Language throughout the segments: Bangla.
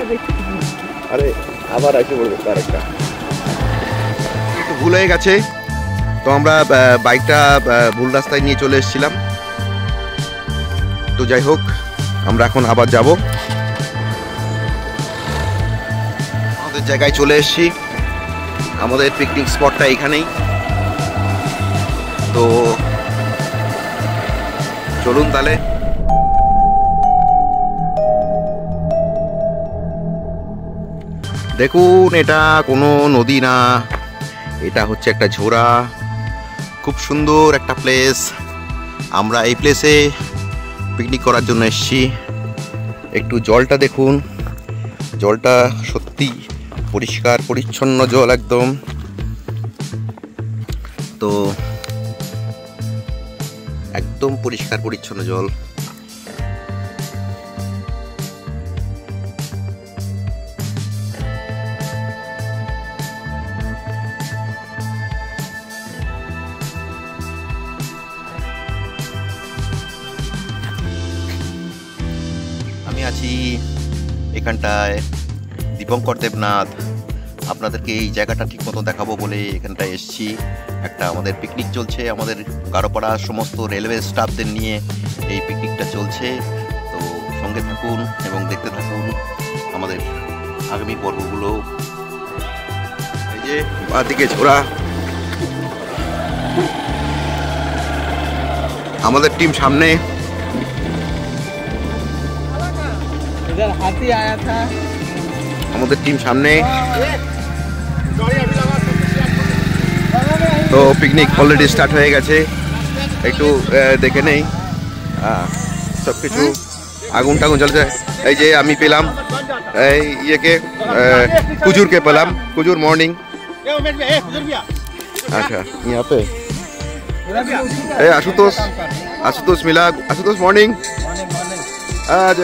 আরে আবার এসে পড়বে আরেকটা, একটু ভুল হয়ে গেছে। তো আমরা বাইকটা ভুল রাস্তায় নিয়ে চলে এসেছিলাম। তো যাই হোক, আমরা এখন আবার যাব আমাদের জায়গায় চলে এসেছি। আমাদের পিকনিক স্পটটা এখানেই। তো চলুন তাহলে। দেখুন, এটা কোনো নদী না, এটা হচ্ছে একটা ঝোড়া। খুব সুন্দর একটা প্লেস। আমরা এই প্লেসে পিকনিক করার জন্য এসেছি। একটু জলটা দেখুন, জলটা সত্যি পরিষ্কার পরিচ্ছন্ন জল একদম। তো একদম পরিষ্কার পরিচ্ছন্ন জল। আমি আছি এখানটায় দীপঙ্কর দেবনাথ। আপনাদেরকে এই জায়গাটা ঠিক মতো দেখাবো বলে এখানটায় এসেছি। একটা আমাদের পিকনিক চলছে, আমাদের গারোপাড়ার সমস্ত রেলওয়ে স্টাফদের নিয়ে এই পিকনিকটা চলছে। তো সঙ্গে থাকুন এবং দেখতে থাকুন আমাদের আগামী পর্বগুলো। এই যে বাঁদিকে ঝোড়া, আমাদের টিম সামনে। हाथी आया था, আমাদের টিম সামনে। তো পিকনিক অলরেডি স্টার্ট হয়ে গেছে। একটু দেখে নেই সব কিছু। আগুন টাগুন জ্বলছে। এই যে আমি পেলাম এই ইয়েকে, কুজুরকে পেলাম। কুজুর মর্নিং। আচ্ছা, यहाँ पे आशुतोष, आशुतोष मिला। आशुतोष मॉर्निंग। आज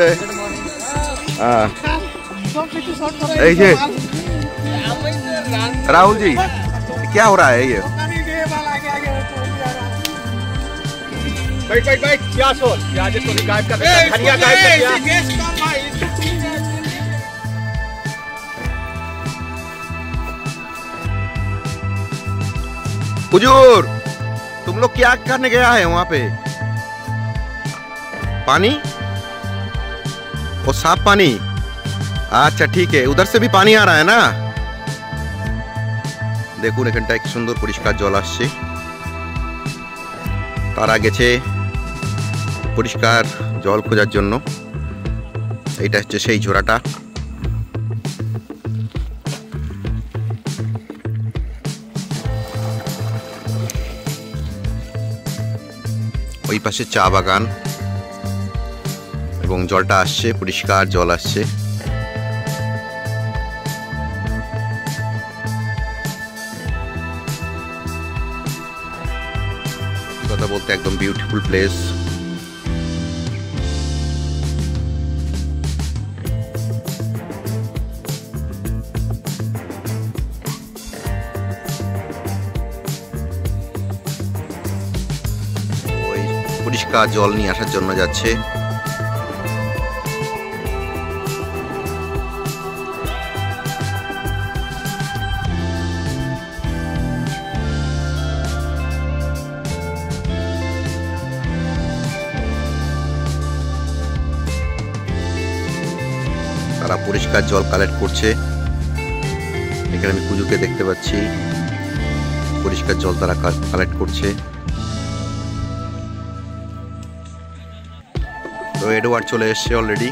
ये राहुल जी, क्या हो रहा है ये? बैठ बैठ बैठ, क्या सोल आज इसको गायब कर दिया, धनिया गायब कर दिया। हुजूर, तुम लोग क्या करने गया है वहां पे? पानी, वो साफ पानी। अच्छा ठीक है, उधर से भी पानी आ रहा है ना। দেখুন এখানটা এক সুন্দর পরিষ্কার জল আসছে। তারা গেছে পরিষ্কার জল খোঁজার জন্য। এইটা হচ্ছে সেই ঝোড়াটা। ওই পাশে চা বাগান এবং জলটা আসছে, পরিষ্কার জল আসছে। কথা বলতে একদম বিউটিফুল প্লেস। ওই পরিষ্কার জল নিয়ে আসার জন্য যাচ্ছে। তারা পরিষ্কার জল কালেক্ট করছে। এখানে আমি কুজুকে দেখতে পাচ্ছি, পরিষ্কার জল তারা কালেক্ট করছে। তো এডওয়ার্ড চলে এসছে অলরেডি,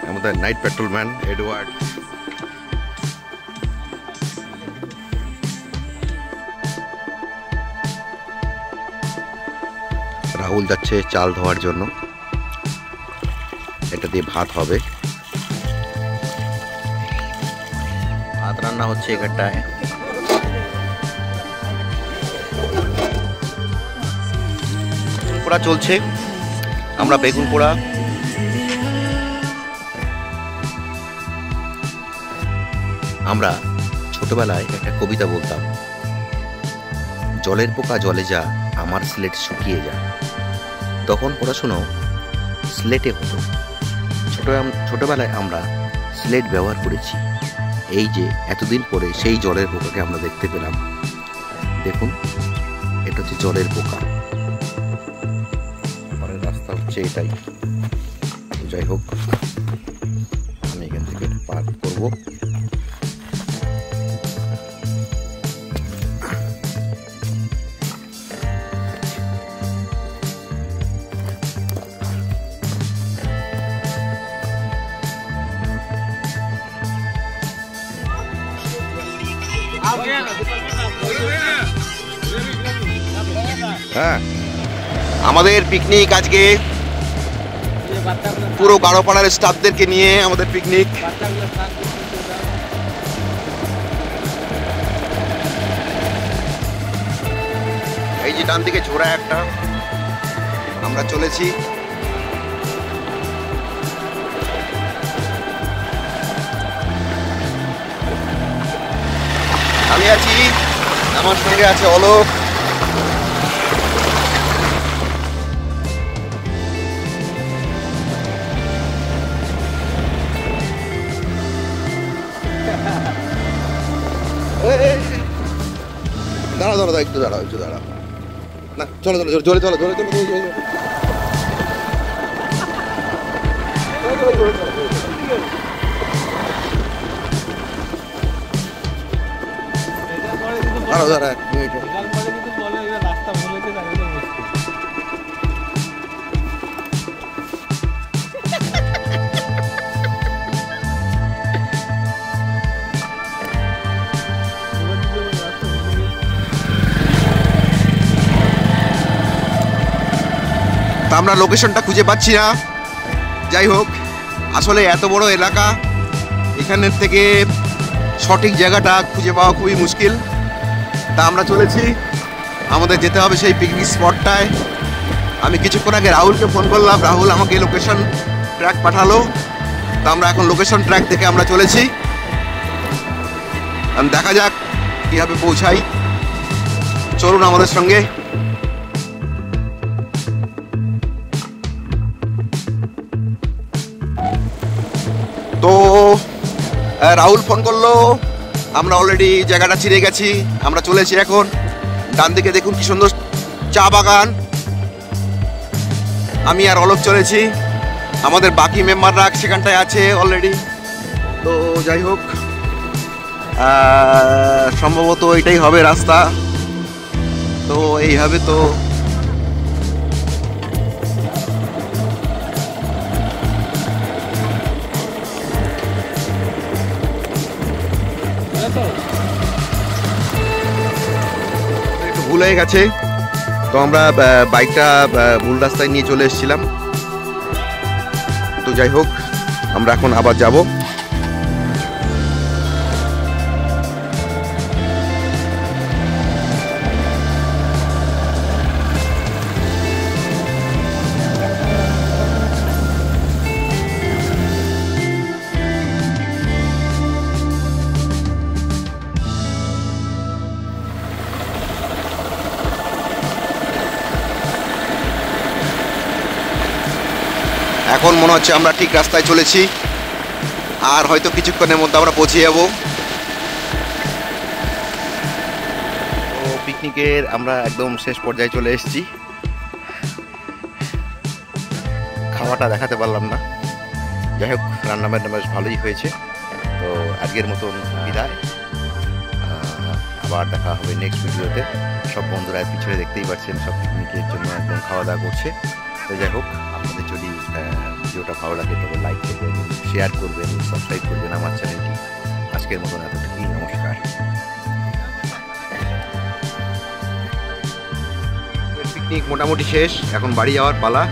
আমাদের নাইট পেট্রোলম্যান এডওয়ার্ড। রাহুল যাচ্ছে চাল ধোয়ার জন্য। এটা দিয়ে ভাত হবে। ভাত রান্না হচ্ছে এখানটায়। পোড়া চলছে, আমরা বেগুন পোড়া। আমরা ছোটবেলায় একটা কবিতা বলতাম, জলের পোকা জলে যা, আমার স্লেট শুকিয়ে যা। তখন পড়াশুনো স্লেটে হতো, ছোট ছোটবেলায় আমরা স্লেট ব্যবহার করেছি। এই যে এতদিন পরে সেই জলের পোকাকে আমরা দেখতে পেলাম। দেখুন, এটা হচ্ছে জলের পোকা। পরের রাস্তা হচ্ছে এটাই। যাই হোক, আমি এখান থেকে পার করবো। হ্যাঁ, আমাদের পিকনিক আজকে পুরো গাড়োপাড়ার স্টাফদেরকে নিয়ে আমাদের পিকনিক। এই যে ডান দিকে ঝোড়া একটা, আমরা চলেছি। আমি আছি, আমার সঙ্গে আছে অলোক। দাঁড়া দাঁড়া একটু দাঁড়াও, একটু দাঁড়াও। না, চলো চলো, জোরে চলো, জোরে চলো, জোরে চলো। দাঁড়াও দাঁড়া এক মিনিট। আমরা লোকেশনটা খুঁজে পাচ্ছি না। যাই হোক, আসলে এত বড় এলাকা, এখানের থেকে সঠিক জায়গাটা খুঁজে পাওয়া খুবই মুশকিল। তা আমরা চলেছি, আমাদের যেতে হবে সেই পিকনিক স্পটটায়। আমি কিছুক্ষণ আগে রাহুলকে ফোন করলাম, রাহুল আমাকে লোকেশন ট্র্যাক পাঠালো। তা আমরা এখন লোকেশন ট্র্যাক থেকে আমরা চলেছি। দেখা যাক কীভাবে পৌঁছাই। চলুন আমাদের সঙ্গে। তো রাহুল ফোন করলো, আমরা অলরেডি জায়গাটা চিনে গেছি, আমরা চলেছি এখন। ডান দিকে দেখুন কি সুন্দর চা বাগান। আমি আর অলোক চলেছি, আমাদের বাকি মেম্বাররা সেখানটায় আছে অলরেডি। তো যাই হোক, সম্ভবত এটাই হবে রাস্তা। তো এইভাবে তো একটু ভুল হয়ে গেছে। তো আমরা বাইকটা ভুল রাস্তায় নিয়ে চলে এসেছিলাম। তো যাই হোক, আমরা এখন আবার যাব। এখন মনে হচ্ছে আমরা ঠিক রাস্তায় চলেছি, আর হয়তো কিছুক্ষণের মধ্যে আমরা পৌঁছে যাব। তো পিকনিকের আমরা একদম শেষ পর্যায়ে চলে এসেছি। খাওয়াটা দেখাতে পারলাম না। যাই হোক, রান্নাবান্না বেশ ভালোই হয়েছে। তো আজকের মতন বিদায়, আবার দেখা হবে নেক্সট ভিডিওতে। সব বন্ধুরা পিছনে দেখতেই পাচ্ছেন, সব পিকনিকের জন্য একদম খাওয়া দাওয়া করছে। তো যাই হোক, আপনাদের যদি ভিডিওটা ভালো লাগে তবে লাইক করবেন, শেয়ার করবেন, সাবস্ক্রাইব করবেন আমার চ্যানেলটি। আজকের মতন এতটুকুই, নমস্কার। পিকনিক মোটামুটি শেষ, এখন বাড়ি যাওয়ার পালা।